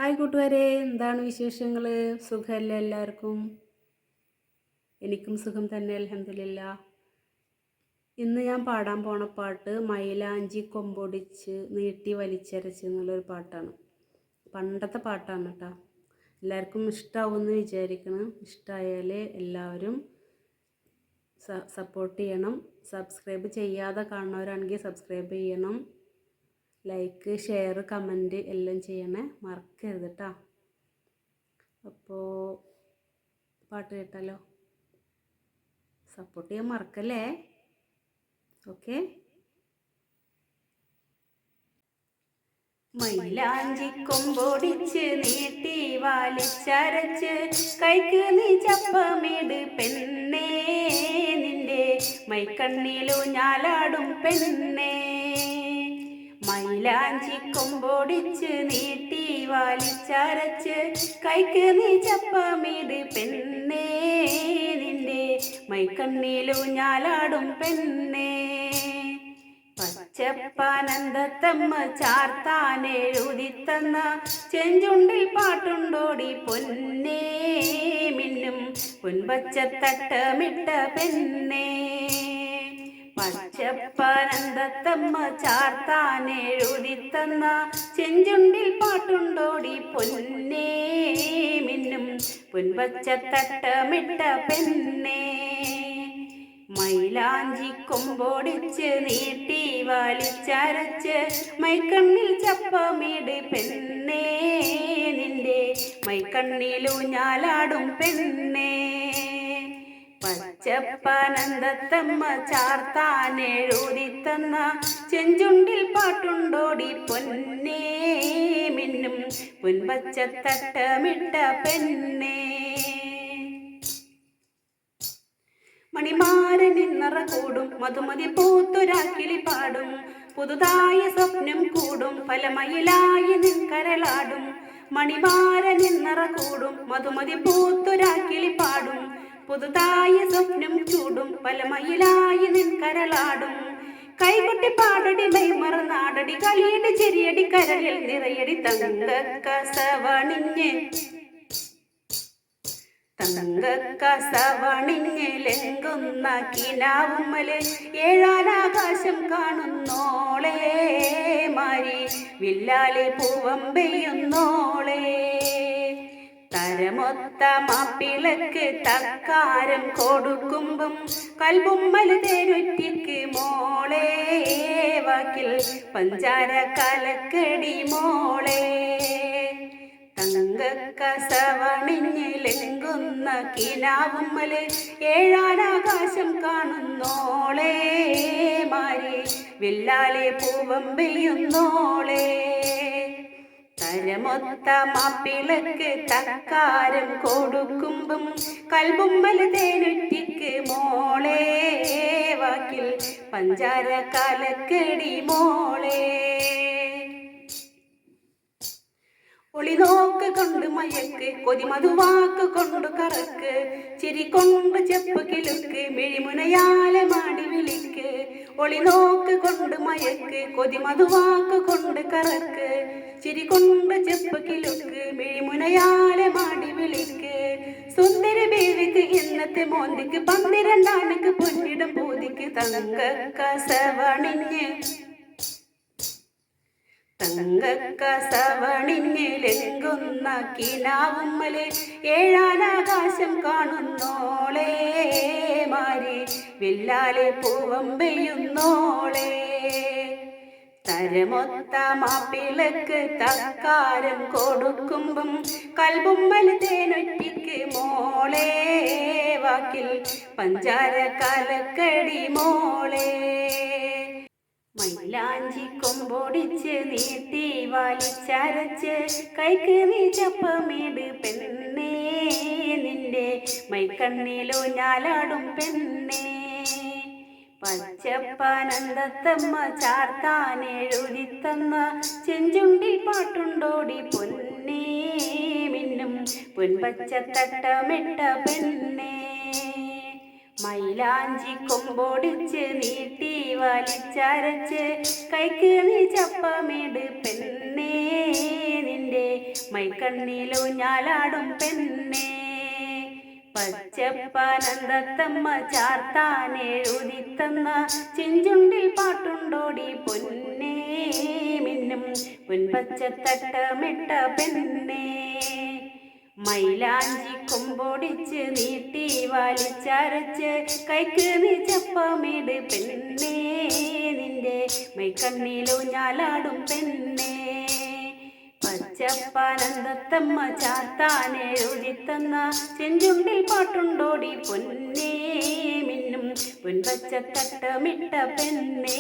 Hi കൂട്ടുകാരെ, എന്താണ് വിശേഷങ്ങൾ? സുഖമല്ലേ എല്ലാവർക്കും? എനിക്കും സുഖം തന്നെ, അൽഹംദുലില്ലാ. ഇന്ന് ഞാൻ പാടാൻ പോണ പാട്ട് മൈലാഞ്ചി കൊമ്പൊടിച്ച് നീട്ടി വലിച്ചരച്ച് എന്നുള്ളൊരു പാട്ടാണ്. പണ്ടത്തെ പാട്ടാണ് കേട്ടോ. എല്ലാവർക്കും ഇഷ്ടമാവുമെന്ന് വിചാരിക്കണം. ഇഷ്ടമായാൽ എല്ലാവരും സപ്പോർട്ട് ചെയ്യണം. സബ്സ്ക്രൈബ് ചെയ്യാതെ കാണുന്നവരാണെങ്കിൽ സബ്സ്ക്രൈബ് ചെയ്യണം. ലൈക്ക്, ഷെയർ, കമൻറ്റ് എല്ലാം ചെയ്യണേ, മറക്കരുത് കേട്ടോ. അപ്പോൾ പാട്ട് കേട്ടാലോ? സപ്പോർട്ട് ചെയ്യാൻ മറക്കല്ലേ. ഓക്കെ. മൈലാഞ്ചി കൊമ്പൊടിച്ച് നീട്ടി വലിച്ചരച്ച് കൈക്ക് നീ ചപ്പമിട് പെണ്ണേ, നിന്റെ മൈക്കണ്ണിലു ഞാലാടും പെണ്ണേ. മൈലാഞ്ചി കൊമ്പൊടിച്ച് നീട്ടി വലിച്ചരച്ച് കൈക്ക് നീ ചപ്പമിട് പെണ്ണേ, നിന്റെ മൈക്കണ്ണിലു ഞാലാടും പെണ്ണേ. പച്ചപ്പാനന്ദത്തമ്മ ചാർത്താനെഴുതിത്തന്ന ചെഞ്ചുണ്ടിൽ പാട്ടുണ്ടോടി പൊന്നേ, മിന്നും പൊൻപച്ചത്തട്ടമിട്ട പെണ്ണേ. പച്ചപ്പാനന്ദത്തമ്മ ചാർത്താനെഴുതിത്തന്ന ചെഞ്ചുണ്ടിൽ പാട്ടുണ്ടോടി പൊന്നേ, മിന്നും പൊൻപച്ചത്തട്ടമിട്ട പെണ്ണേ. മൈലാഞ്ചി കൊമ്പൊടിച്ച് നീട്ടി വലിച്ചരച്ച് മൈക്കണ്ണിൽ ചപ്പമിട് പെണ്ണേ, നിന്റെ മൈക്കണ്ണിലു ഞാലാടും പെണ്ണേ. പച്ചപ്പാനന്ദത്തമ്മ ചാർത്താനെഴുതിത്തന്ന ചെഞ്ചുണ്ടിൽ പാട്ടുണ്ടോടി പൊന്നേ, മിന്നും പൊൻപച്ചത്തട്ടമിട്ട പെണ്ണേ. മണിമാരൻ നിന്നറ കൂടും മധുമതി പൂത്തൊരാക്കിളി പാടും, പുതുതായ സ്വപ്നം കൂടും ഫലമയിലായി നിൻകരളാടും. മണിമാരൻ നിന്നറ കൂടും മധുമതി പൂത്തൊരാക്കിളി പാടും, പുതുതായ സ്വപ്നം ചൂടും ഫലമയിലായി നിൻകരളാടും. കൈകൊട്ടി പാടടി മൈമറന്നാടടി കളിയടി ചെറിയടി കരളിൽ നിറയടി തങ്കക്കസവണിഞ്ഞ് തങ്കക്കസവണിഞ്ഞിലെങ്കുന്ന കിനാവുമ്മല് ഏഴാനാകാശം കാണുന്നോളേ, മാരി വില്ലാലെ പൂവം പെയ്യുന്നോളേ. തരമൊത്ത മാപ്പിളക്ക് തക്കാരം കൊടുക്കുമ്പം കൽബുമ്മല് തേനൊറ്റിക്ക് മോളേ, വാക്കിൽ പഞ്ചാര കലക്കടി മോളേ. തങ്കക്കസവണിഞ്ഞിലെങ്കുന്ന കിനാവുമ്മല് ഏഴാനാകാശം കാണുന്നോളേ, മാരി വില്ലാലെ പൂവം പെയ്യുന്നോളേ. തരമൊത്ത മാപ്പിളക്ക് തക്കാരം കൊടുക്കുമ്പം കൽബുമ്മല് തേനൊറ്റിക്ക് മോളേ, വാക്കിൽ പഞ്ചാര കലക്കടി മോളേ. ഒളിനോക്ക് കൊണ്ട് മയക്ക് കൊതിമധുവാക്ക് കൊണ്ടു കറക്ക്, ചിരി കൊണ്ട് ചെപ്പ് കിലുക്ക് മിഴിമുനയാലെ മാടി വിളിക്ക്. ഒളിനോക്ക് കൊണ്ട് മയക്ക് കൊതിമധുവാക്ക് കൊണ്ട് കറക്ക്, ചിരി കൊണ്ട് ചെപ്പ് കിലുക്ക് മിഴിമുനയാലെ മാടി വിളിക്ക്. സുന്ദരി ബേവിക്ക് ഇന്നത്തെ മോന്തിക്ക് പന്തിരണ്ടാനക്ക് പൊന്നിടം പൂതിക്ക് തങ്കക്കസവണിഞ്ഞ് തങ്കക്കസവണിഞ്ഞിലെങ്കുന്ന കിനാവുമ്മല് ഏഴാനാകാശം കാണുന്നോളേ, മാരി വില്ലാലെ പൂവം പെയ്യുന്നോളേ. തരമൊത്ത മാപ്പിളക്ക് തക്കാരം കൊടുക്കുമ്പം കൽബുമ്മല് തേനൊറ്റിക്ക് മോളേ, വാക്കിൽ പഞ്ചാര കലക്കടി മോളേ. മൈലാഞ്ചി കൊമ്പൊടിച്ച് നീട്ടി വലിച്ചരച്ച് കൈക്ക് നീ ചപ്പമിട് പെണ്ണേ, നിന്റെ മൈക്കണ്ണിലു ഞാലാടും പെണ്ണേ. പച്ചപ്പാനന്ദത്തമ്മ ചാർത്താനെഴുതിത്തന്ന ചെഞ്ചുണ്ടിൽ പാട്ടുണ്ടോടി പൊന്നേ, മിന്നും പൊൻപച്ചത്തട്ടമിട്ട പെണ്ണേ. മൈലാഞ്ചി കൊമ്പൊടിച്ച് നീട്ടി വലിച്ചരച്ച് കൈക്ക് നീ ചപ്പമിട് പെണ്ണേ, നിന്റെ മൈക്കണ്ണിലു ഞാലാടും പെണ്ണേ പച്ചപ്പാനന്ദത്തമ്മ ചാർത്താനെഴുതിത്തന്ന ചെഞ്ചുണ്ടിൽ പാട്ടുണ്ടോടി പൊന്നേ മിന്നും പൊൻപച്ചത്തട്ടമിട്ട പെണ്ണേ മൈലാഞ്ചി കൊമ്പൊടിച്ച് നീട്ടി വലിച്ചരച്ച് കൈക്ക് നീ ചപ്പമിട് പെണ്ണേ നിന്റെ മൈക്കണ്ണിലു ഞാലാടും പെണ്ണേ പച്ചപ്പാനന്ദത്തമ്മ ചാത്താനെഴുതിത്തന്ന ചെഞ്ചുണ്ടിൽ പാട്ടുണ്ടോടി പൊന്നേ മിന്നും പൊൻപച്ചത്തട്ടമിട്ട പെണ്ണേ